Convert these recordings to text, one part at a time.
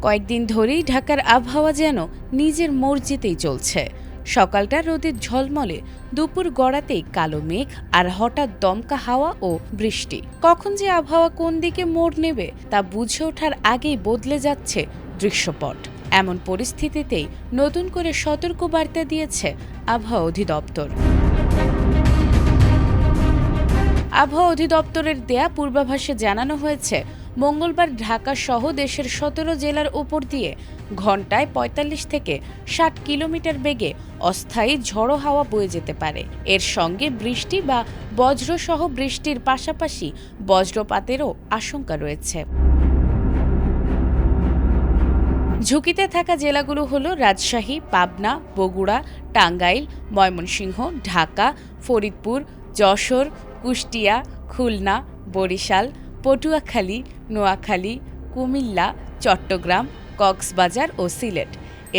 কয়েকদিন ধরেই ঢাকার আবহাওয়া যেন নিজের মর্জিতেই চলছে। সকালটা রোদের ঝলমলে, দুপুর গড়াতেই কালো মেঘ আর হঠাৎ দমকা হাওয়া ও বৃষ্টি। কখন যে আবহাওয়া কোন দিকে মোড় নেবে তা বুঝে ওঠার আগেই বদলে যাচ্ছে দৃশ্যপট। এমন পরিস্থিতিতেই নতুন করে সতর্কবার্তা দিয়েছে আবহাওয়া অধিদপ্তর। আবহাওয়া অধিদপ্তরের দেয়া পূর্বাভাসে জানানো হয়েছে, মঙ্গলবার ঢাকা সহ দেশের ১৭ জেলার উপর দিয়ে ঘন্টায় ৪৫ থেকে ৬০ কিলোমিটার বেগে অস্থায়ী ঝড়ো হাওয়া বয়ে যেতে পারে। এর সঙ্গে বৃষ্টি বা বজ্রসহ বৃষ্টির পাশাপাশি বজ্রপাতেরও আশঙ্কা রয়েছে। ঝুঁকিতে থাকা জেলাগুলো হলো রাজশাহী, পাবনা, বগুড়া, টাঙ্গাইল, ময়মনসিংহ, ঢাকা, ফরিদপুর, যশোর, কুষ্টিয়া, খুলনা, বরিশাল, পটুয়াখালী, নোয়াখালী, কুমিল্লা, চট্টগ্রাম, কক্সবাজার ও সিলেট।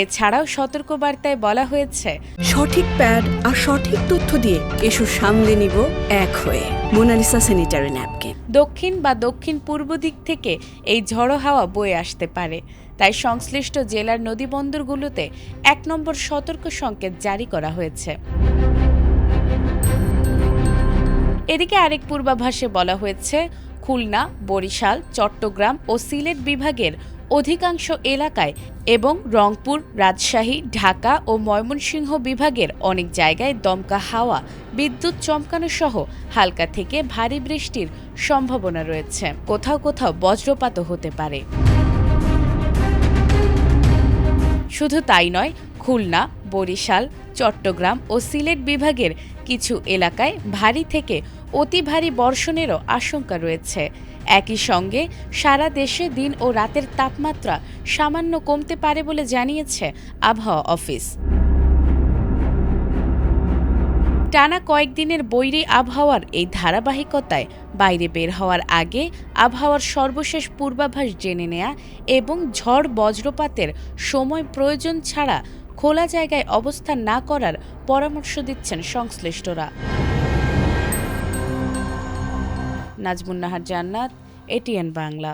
এছাড়াও সতর্কবার্তায় বলা হয়েছে, সঠিক প্যাড আর সঠিক তথ্য দিয়ে এসব সামলে নিব এক হয়ে। Monalisa sanitary napkin. দক্ষিণ বা দক্ষিণ পূর্ব দিক থেকে এই ঝড়ো হাওয়া বয়ে আসতে পারে। তাই সংশ্লিষ্ট জেলার নদীবন্দরগুলোতে ১ নম্বর সতর্ক সংকেত জারি করা হয়েছে। এদিকে আরেক পূর্বাভাসে বলা হয়েছে, খুলনা, বরিশাল, চট্টগ্রাম ও সিলেট বিভাগের অধিকাংশ এলাকায় এবং রংপুর, রাজশাহী, ঢাকা ও ময়মনসিংহ বিভাগের অনেক জায়গায় দমকা হাওয়া, বিদ্যুৎ চমকানো সহ হালকা থেকে ভারী বৃষ্টির সম্ভাবনা রয়েছে। কোথাও কোথাও বজ্রপাতও হতে পারে। শুধু তাই নয়, খুলনা, বরিশাল, চট্টগ্রাম ও সিলেট বিভাগের কিছু এলাকায় ভারী থেকে অতি ভারী বর্ষণেরও আশঙ্কা রয়েছে। একই সঙ্গে সারা দেশে দিন ও রাতের তাপমাত্রা সামান্য কমতে পারে বলে জানিয়েছে আবহাওয়া অফিস। টানা কয়েকদিনের বৈরী আবহাওয়ার এই ধারাবাহিকতায় বাইরে বের হওয়ার আগে আবহাওয়ার সর্বশেষ পূর্বাভাস জেনে নেয়া এবং ঝড় বজ্রপাতের সময় প্রয়োজন ছাড়া খোলা জায়গায় অবস্থান না করার পরামর্শ দিচ্ছেন সংশ্লিষ্টরা। নাজমুন নাহার জান্নাত, এটিএন বাংলা।